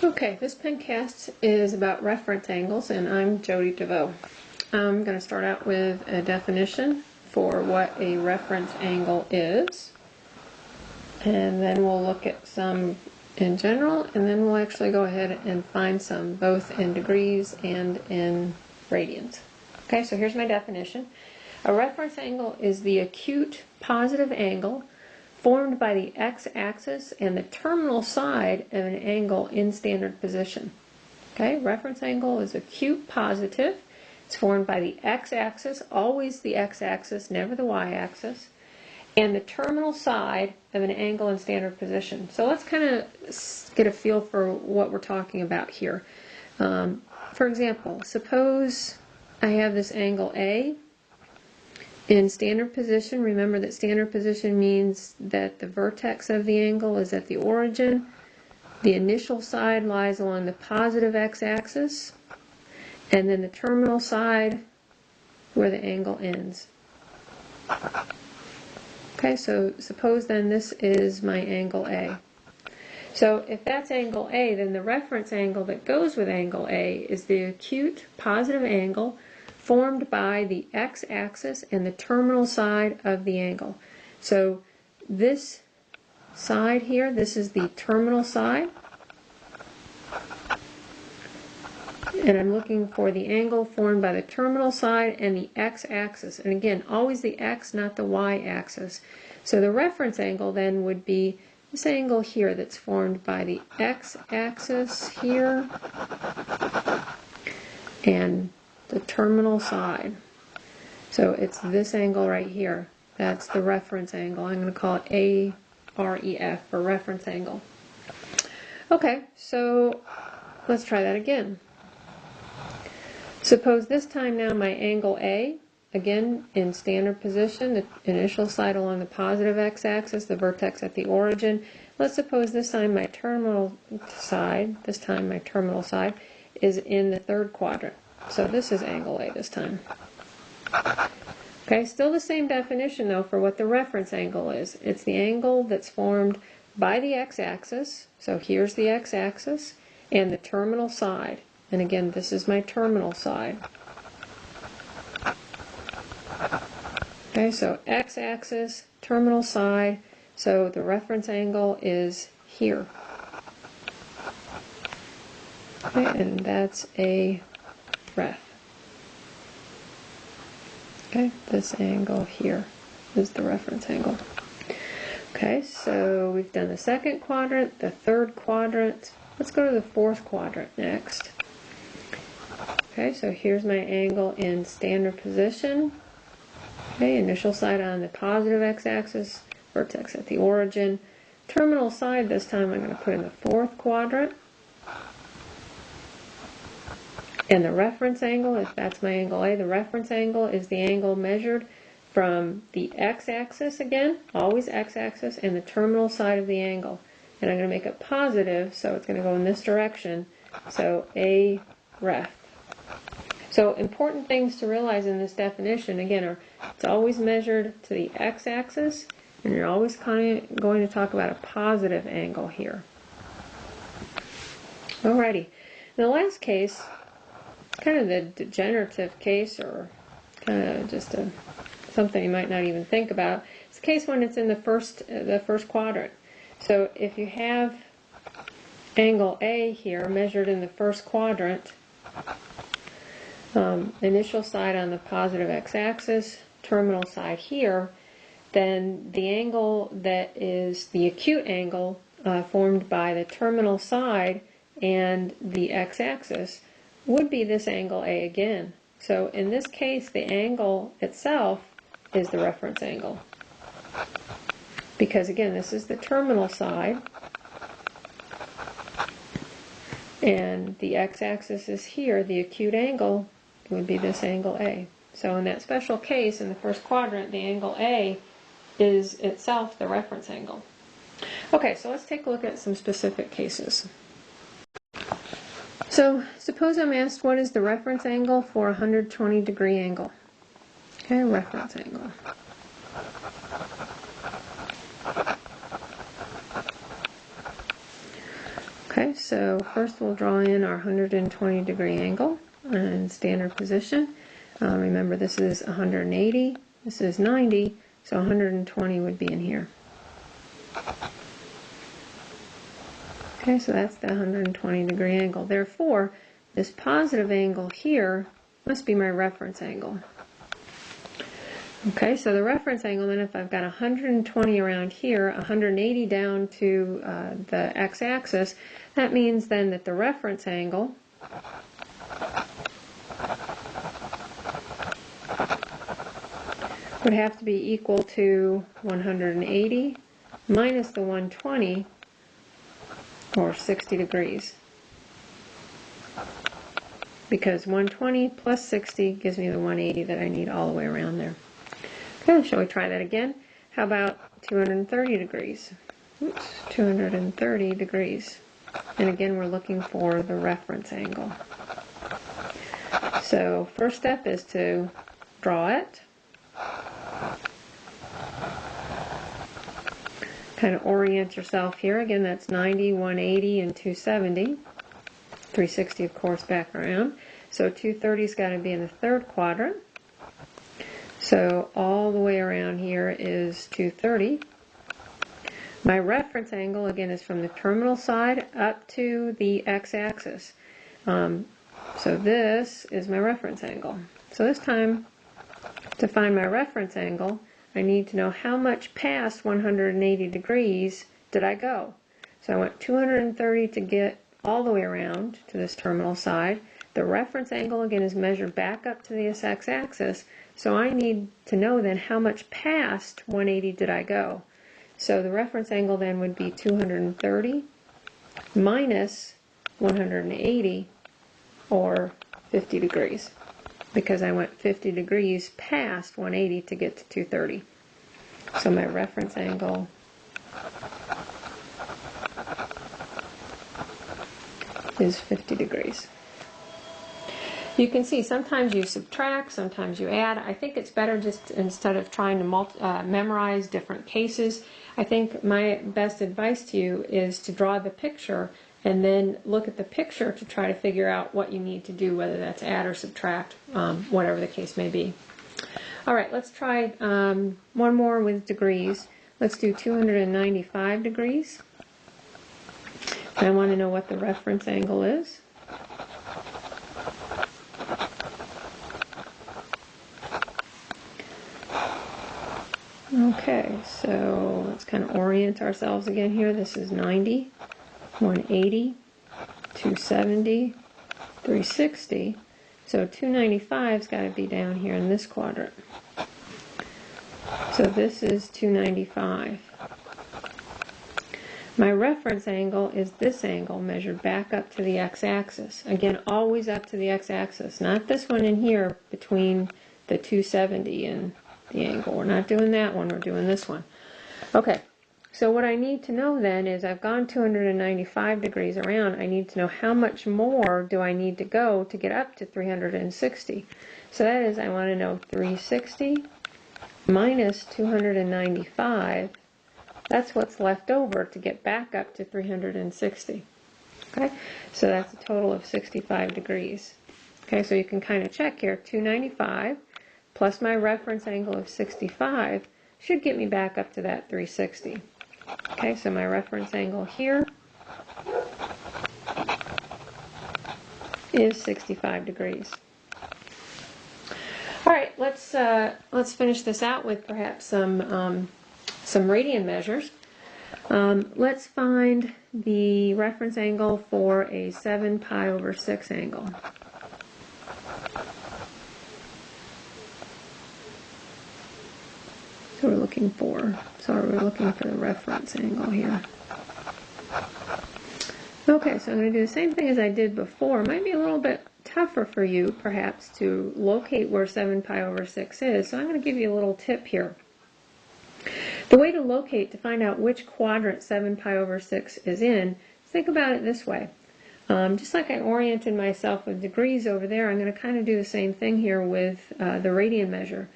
Okay, this pencast is about reference angles, and I'm Jody DeVoe. I'm going to start out with a definition for what a reference angle is, and then we'll look at some in general, and then we'll actually go ahead and find some both in degrees and in radians. Okay, so here's my definition. A reference angle is the acute positive angle formed by the x-axis and the terminal side of an angle in standard position. Okay, reference angle is acute positive. It's formed by the x-axis, always the x-axis, never the y-axis, and the terminal side of an angle in standard position. So let's kind of get a feel for what we're talking about here. For example, suppose I have this angle A in standard position. Remember that standard position means that the vertex of the angle is at the origin. The initial side lies along the positive x-axis, and then the terminal side where the angle ends. Okay, so suppose then this is my angle A. So if that's angle A, then the reference angle that goes with angle A is the acute positive angle formed by the x-axis and the terminal side of the angle. So this side here, this is the terminal side, and I'm looking for the angle formed by the terminal side and the x-axis, and again always the x, not the y-axis. So the reference angle then would be this angle here that's formed by the x-axis here and the terminal side. So it's this angle right here. That's the reference angle. I'm going to call it AREF for reference angle. Okay, so let's try that again. Suppose this time now my angle A, again in standard position, the initial side along the positive x-axis, the vertex at the origin. Let's suppose this time my terminal side, is in the third quadrant. So this is angle A this time. Okay, still the same definition though for what the reference angle is. It's the angle that's formed by the x-axis, so here's the x-axis, and the terminal side. And again, this is my terminal side. Okay, so x-axis, terminal side, so the reference angle is here. Okay, and that's a ref. Okay, this angle here is the reference angle. Okay, so we've done the second quadrant, the third quadrant. Let's go to the fourth quadrant next. Okay, so here's my angle in standard position. Okay, initial side on the positive x-axis, vertex at the origin. Terminal side this time I'm going to put in the fourth quadrant. And the reference angle, if that's my angle A, the reference angle is the angle measured from the x-axis again, always x-axis, and the terminal side of the angle. And I'm going to make it positive, so it's going to go in this direction. So A ref. So important things to realize in this definition, again, are it's always measured to the x-axis, and you're always kind of going to talk about a positive angle here. Alrighty. In the last case, kind of the degenerative case, or kind of just something you might not even think about. It's the case when it's in the first quadrant. So if you have angle A here measured in the first quadrant, initial side on the positive x-axis, terminal side here, then the angle that is the acute angle formed by the terminal side and the x-axis would be this angle A again. So in this case, the angle itself is the reference angle. Because again, this is the terminal side, and the x-axis is here. The acute angle would be this angle A. So in that special case, in the first quadrant, the angle A is itself the reference angle. Okay, so let's take a look at some specific cases. So suppose I'm asked what is the reference angle for a 120-degree angle. Okay, reference angle. Okay, so first we'll draw in our 120 degree angle in standard position. Remember, this is 180, this is 90, so 120 would be in here. Okay, so that's the 120 degree angle. Therefore, this positive angle here must be my reference angle. Okay, so the reference angle, then, if I've got 120 around here, 180 down to the x-axis, that means then that the reference angle would have to be equal to 180 minus the 120, or 60 degrees. Because 120 plus 60 gives me the 180 that I need all the way around there. Okay, shall we try that again? How about 230 degrees? Oops, 230 degrees. And again, we're looking for the reference angle. So first step is to draw it. Kind of orient yourself here. Again, that's 90, 180, and 270. 360, of course, back around. So 230's got to be in the third quadrant. So all the way around here is 230. My reference angle, again, is from the terminal side up to the x-axis. So this is my reference angle. So this time, to find my reference angle, I need to know how much past 180 degrees did I go. So I went 230 to get all the way around to this terminal side. The reference angle, again, is measured back up to the x-axis. So I need to know then how much past 180 did I go. So the reference angle then would be 230 minus 180, or 50 degrees. Because I went 50 degrees past 180 to get to 230. So my reference angle is 50 degrees. You can see sometimes you subtract, sometimes you add. I think it's better just, instead of trying to memorize different cases, I think my best advice to you is to draw the picture and then look at the picture to try to figure out what you need to do, whether that's add or subtract, whatever the case may be. All right, let's try one more with degrees. Let's do 295 degrees. I want to know what the reference angle is. Okay, so let's kind of orient ourselves again here. This is 90, 180, 270, 360. So 295's got to be down here in this quadrant. So this is 295. My reference angle is this angle measured back up to the x-axis. Again, always up to the x-axis, not this one in here between the 270 and the angle. We're not doing that one, we're doing this one. Okay, so what I need to know then is I've gone 295 degrees around. I need to know how much more do I need to go to get up to 360. So that is, I want to know 360 minus 295. That's what's left over to get back up to 360. Okay, so that's a total of 65 degrees. Okay, so you can kind of check here, 295 plus my reference angle of 65 should get me back up to that 360. Okay, so my reference angle here is 65 degrees. All right, let's finish this out with perhaps some radian measures. Let's find the reference angle for a 7 pi over 6 angle. So we're looking for the reference angle here. Okay, so I'm going to do the same thing as I did before. It might be a little bit tougher for you, perhaps, to locate where 7 pi over 6 is. So I'm going to give you a little tip here. The way to locate, to find out which quadrant 7 pi over 6 is in, think about it this way. Just like I oriented myself with degrees over there, I'm going to kind of do the same thing here with the radian measure.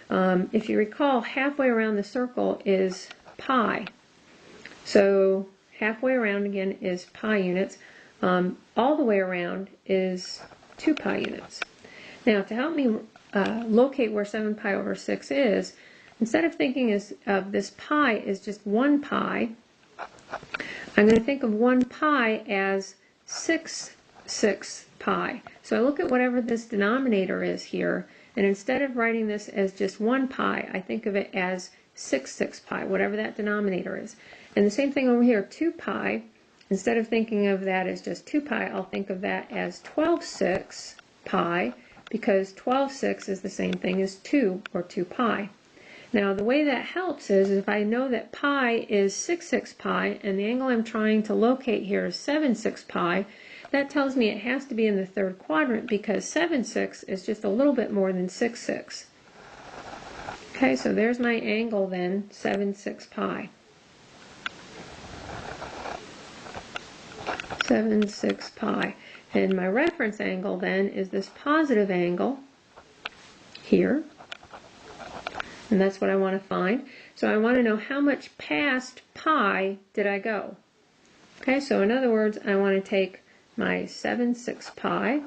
If you recall, halfway around the circle is pi. So halfway around, again, is pi units. all the way around is 2 pi units. Now, to help me locate where 7 pi over 6 is, instead of thinking of this pi as just 1 pi, I'm going to think of 1 pi as 6 pi. So I look at whatever this denominator is here, and instead of writing this as just 1 pi, I think of it as 6 pi, whatever that denominator is. And the same thing over here, 2 pi, instead of thinking of that as just 2 pi, I'll think of that as 12/6 pi, because 12/6 is the same thing as 2, or 2 pi. Now, the way that helps is if I know that pi is 6 pi, and the angle I'm trying to locate here is 7 pi, that tells me it has to be in the third quadrant, because 7/6 is just a little bit more than 6/6. Okay, so there's my angle then, 7/6 pi. 7/6 pi. And my reference angle then is this positive angle here. And that's what I want to find. So I want to know how much past pi did I go. Okay, so in other words, I want to take my 7/6 pi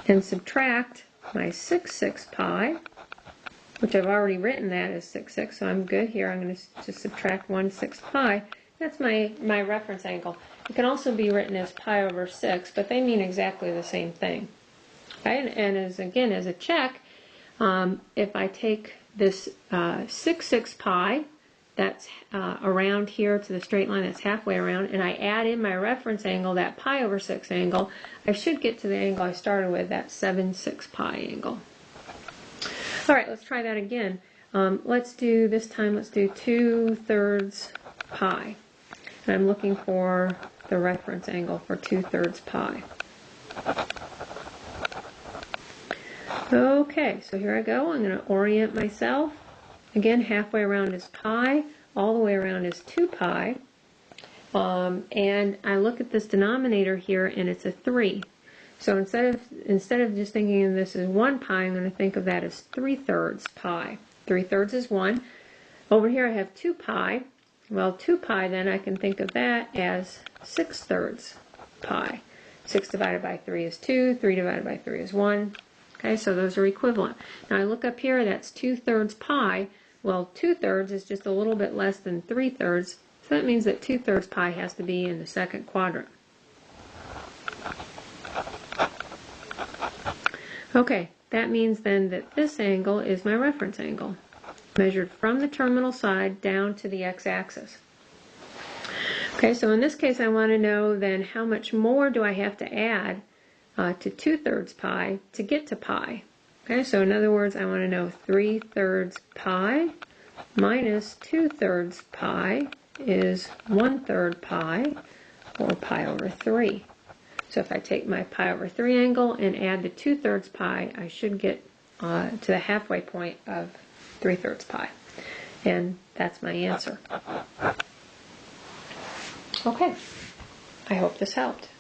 and subtract my 6/6 pi, which I've already written that as 6/6, so I'm good here. I'm going to just subtract 1/6 pi. That's my reference angle. It can also be written as pi over 6, but they mean exactly the same thing. Okay, and as a check, if I take this 6/6 pi, that's around here to the straight line that's halfway around, and I add in my reference angle, that pi over 6 angle, I should get to the angle I started with, that 7/6 pi angle. All right, let's try that again. Let's do 2/3 pi. And I'm looking for the reference angle for 2/3 pi. Okay, so here I go. I'm going to orient myself. Again, halfway around is pi, all the way around is 2 pi. And I look at this denominator here, and it's a 3. So instead of just thinking of this as 1 pi, I'm going to think of that as 3/3 pi. 3/3 is 1. Over here I have 2 pi. Well, 2 pi, then I can think of that as 6/3 pi. 6 divided by 3 is 2. 3 divided by 3 is 1. Okay, so those are equivalent. Now I look up here, that's 2/3 pi. Well, 2/3 is just a little bit less than 3/3, so that means that 2/3 pi has to be in the second quadrant. Okay, that means then that this angle is my reference angle, measured from the terminal side down to the x-axis. Okay, so in this case I want to know then how much more do I have to add to 2/3 pi to get to pi. Okay, so in other words, I want to know 3/3 pi minus 2/3 pi is 1/3 pi, or pi over 3. So if I take my pi over 3 angle and add the 2/3 pi, I should get to the halfway point of 3/3 pi. And that's my answer. Okay, I hope this helped.